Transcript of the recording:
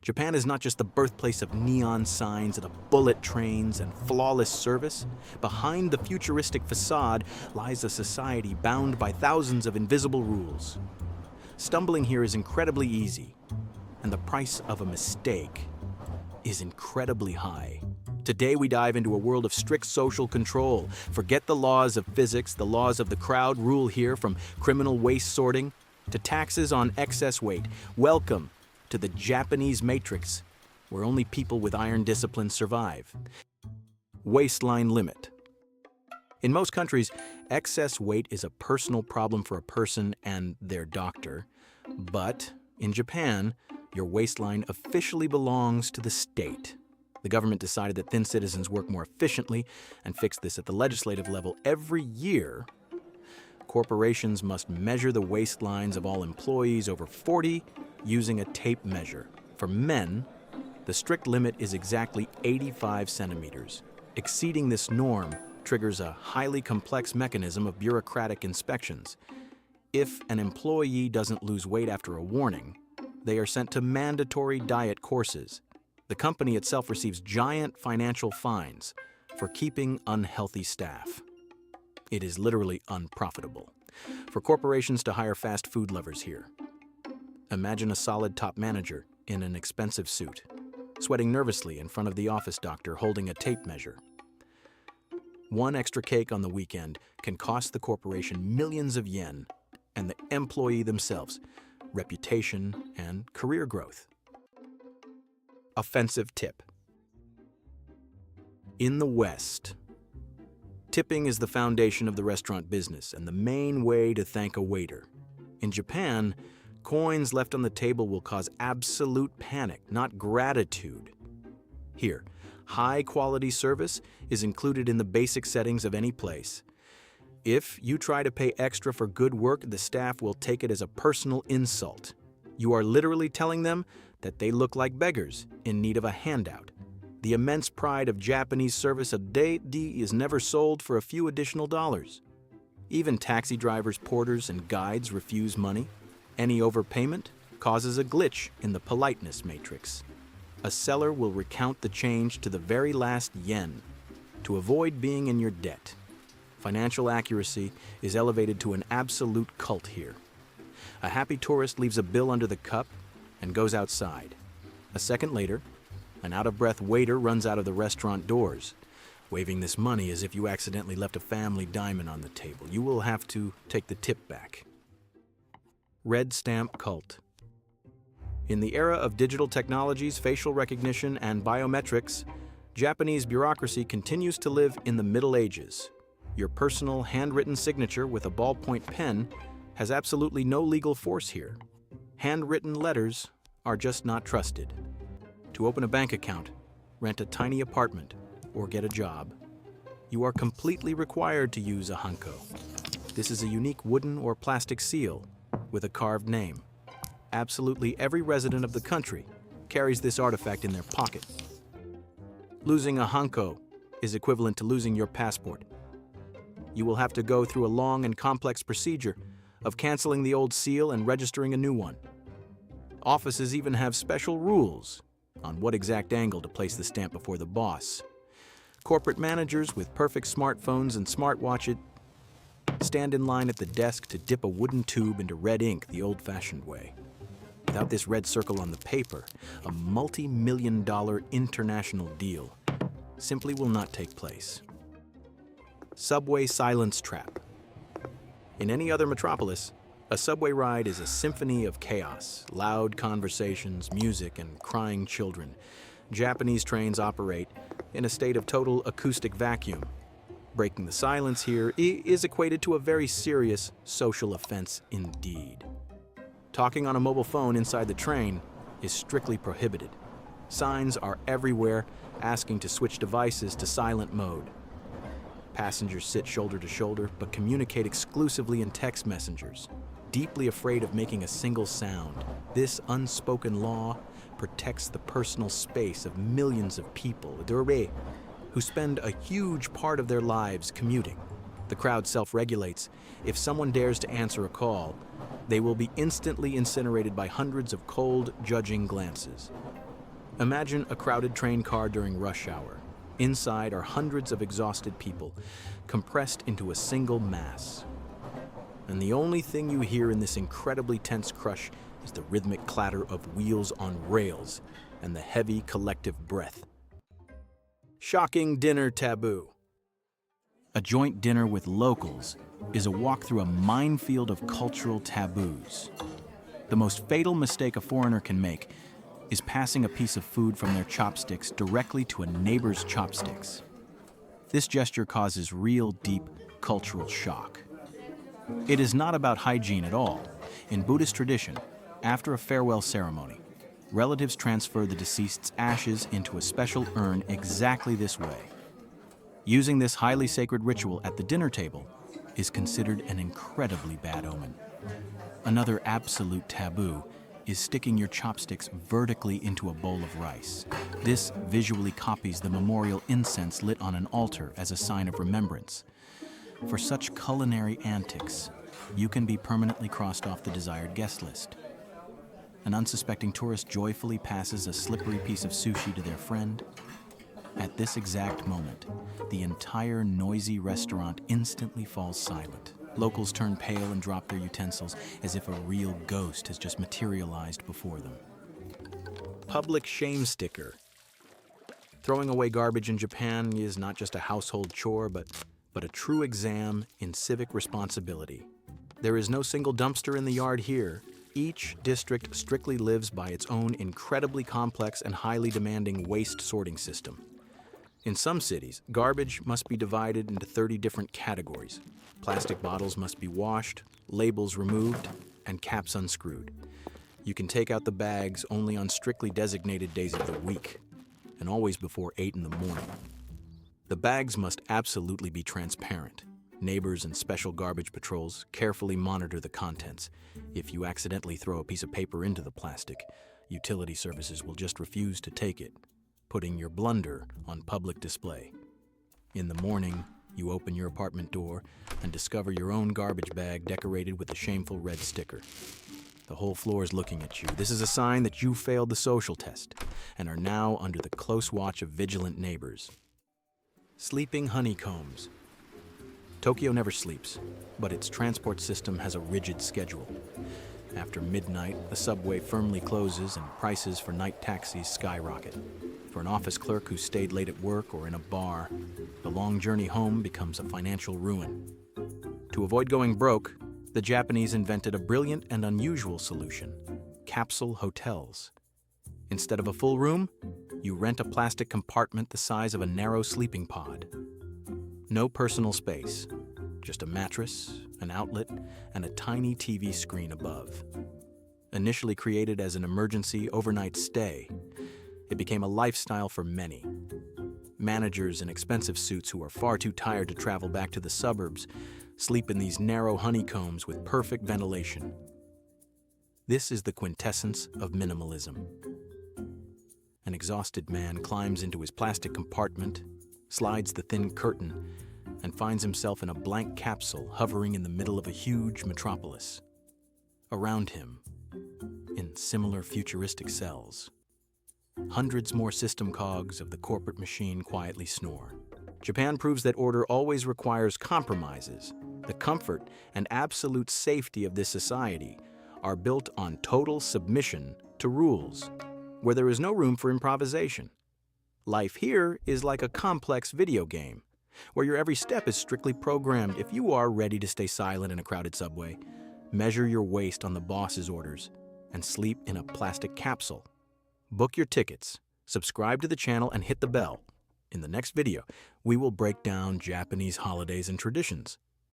Japan is not just the birthplace of neon signs and bullet trains and flawless service. Behind the futuristic facade lies a society bound by thousands of invisible rules. Stumbling here is incredibly easy, and the price of a mistake is incredibly high. Today we dive into a world of strict social control. Forget the laws of physics, the laws of the crowd rule here, from criminal waste sorting to taxes on excess weight. Welcome to the Japanese matrix, where only people with iron discipline survive. Waistline limit. In most countries, excess weight is a personal problem for a person and their doctor. But in Japan, your waistline officially belongs to the state. The government decided that thin citizens work more efficiently and fixed this at the legislative level. Every year, corporations must measure the waistlines of all employees over 40 using a tape measure. For men, the strict limit is exactly 85 centimeters. Exceeding this norm triggers a highly complex mechanism of bureaucratic inspections. If an employee doesn't lose weight after a warning, they are sent to mandatory diet courses. The company itself receives giant financial fines for keeping unhealthy staff. It is literally unprofitable for corporations to hire fast food lovers here. Imagine a solid top manager in an expensive suit, sweating nervously in front of the office doctor holding a tape measure. One extra cake on the weekend can cost the corporation millions of yen, and the employee themselves reputation and career growth. Offensive tip. In the West, tipping is the foundation of the restaurant business and the main way to thank a waiter. In Japan, coins left on the table will cause absolute panic, not gratitude. Here, high-quality service is included in the basic settings of any place. If you try to pay extra for good work, the staff will take it as a personal insult. You are literally telling them that they look like beggars in need of a handout. The immense pride of Japanese service of deity is never sold for a few additional dollars. Even taxi drivers, porters, and guides refuse money. Any overpayment causes a glitch in the politeness matrix. A seller will recount the change to the very last yen to avoid being in your debt. Financial accuracy is elevated to an absolute cult here. A happy tourist leaves a bill under the cup and goes outside. A second later, an out-of-breath waiter runs out of the restaurant doors, waving this money as if you accidentally left a family diamond on the table. You will have to take the tip back. Red stamp cult. In the era of digital technologies, facial recognition, and biometrics, Japanese bureaucracy continues to live in the Middle Ages. Your personal handwritten signature with a ballpoint pen has absolutely no legal force here. Handwritten letters are just not trusted. To open a bank account, rent a tiny apartment, or get a job, you are completely required to use a hanko. This is a unique wooden or plastic seal with a carved name. Absolutely every resident of the country carries this artifact in their pocket. Losing a hanko is equivalent to losing your passport. You will have to go through a long and complex procedure of canceling the old seal and registering a new one. Offices even have special rules on what exact angle to place the stamp before the boss. Corporate managers with perfect smartphones and smartwatches stand in line at the desk to dip a wooden tube into red ink the old-fashioned way. Without this red circle on the paper, a multi-million-dollar international deal simply will not take place. Subway silence trap. In any other metropolis, a subway ride is a symphony of chaos, loud conversations, music, and crying children. Japanese trains operate in a state of total acoustic vacuum. Breaking the silence here is equated to a very serious social offense indeed. Talking on a mobile phone inside the train is strictly prohibited. Signs are everywhere asking to switch devices to silent mode. Passengers sit shoulder to shoulder but communicate exclusively in text messengers, deeply afraid of making a single sound. This unspoken law protects the personal space of millions of people who spend a huge part of their lives commuting. The crowd self-regulates. If someone dares to answer a call, they will be instantly incinerated by hundreds of cold, judging glances. Imagine a crowded train car during rush hour. Inside are hundreds of exhausted people, compressed into a single mass. And the only thing you hear in this incredibly tense crush is the rhythmic clatter of wheels on rails and the heavy collective breath. Shocking dinner taboo. A joint dinner with locals is a walk through a minefield of cultural taboos. The most fatal mistake a foreigner can make is passing a piece of food from their chopsticks directly to a neighbor's chopsticks. This gesture causes real deep cultural shock. It is not about hygiene at all. In Buddhist tradition, after a farewell ceremony, relatives transfer the deceased's ashes into a special urn exactly this way. Using this highly sacred ritual at the dinner table is considered an incredibly bad omen. Another absolute taboo is sticking your chopsticks vertically into a bowl of rice. This visually copies the memorial incense lit on an altar as a sign of remembrance. For such culinary antics, you can be permanently crossed off the desired guest list. An unsuspecting tourist joyfully passes a slippery piece of sushi to their friend. At this exact moment, the entire noisy restaurant instantly falls silent. Locals turn pale and drop their utensils as if a real ghost has just materialized before them. Public shame sticker. Throwing away garbage in Japan is not just a household chore, but a true exam in civic responsibility. There is no single dumpster in the yard here. Each district strictly lives by its own incredibly complex and highly demanding waste sorting system. In some cities, garbage must be divided into 30 different categories. Plastic bottles must be washed, labels removed, and caps unscrewed. You can take out the bags only on strictly designated days of the week, and always before 8 in the morning. The bags must absolutely be transparent. Neighbors and special garbage patrols carefully monitor the contents. If you accidentally throw a piece of paper into the plastic, utility services will just refuse to take it, putting your blunder on public display. In the morning, you open your apartment door and discover your own garbage bag decorated with a shameful red sticker. The whole floor is looking at you. This is a sign that you failed the social test and are now under the close watch of vigilant neighbors. Sleeping honeycombs. Tokyo never sleeps, but its transport system has a rigid schedule. After midnight, the subway firmly closes and prices for night taxis skyrocket. For an office clerk who stayed late at work or in a bar, the long journey home becomes a financial ruin. To avoid going broke, the Japanese invented a brilliant and unusual solution: capsule hotels. Instead of a full room, you rent a plastic compartment the size of a narrow sleeping pod. No personal space, just a mattress, an outlet, and a tiny TV screen above. Initially created as an emergency overnight stay, it became a lifestyle for many. Managers in expensive suits who are far too tired to travel back to the suburbs sleep in these narrow honeycombs with perfect ventilation. This is the quintessence of minimalism. An exhausted man climbs into his plastic compartment, slides the thin curtain, and finds himself in a blank capsule hovering in the middle of a huge metropolis. Around him, in similar futuristic cells, hundreds more system cogs of the corporate machine quietly snore. Japan proves that order always requires compromises. The comfort and absolute safety of this society are built on total submission to rules, where there is no room for improvisation. Life here is like a complex video game, where your every step is strictly programmed. If you are ready to stay silent in a crowded subway, measure your waist on the boss's orders, and sleep in a plastic capsule. Book your tickets, subscribe to the channel, and hit the bell. In the next video, we will break down Japanese holidays and traditions,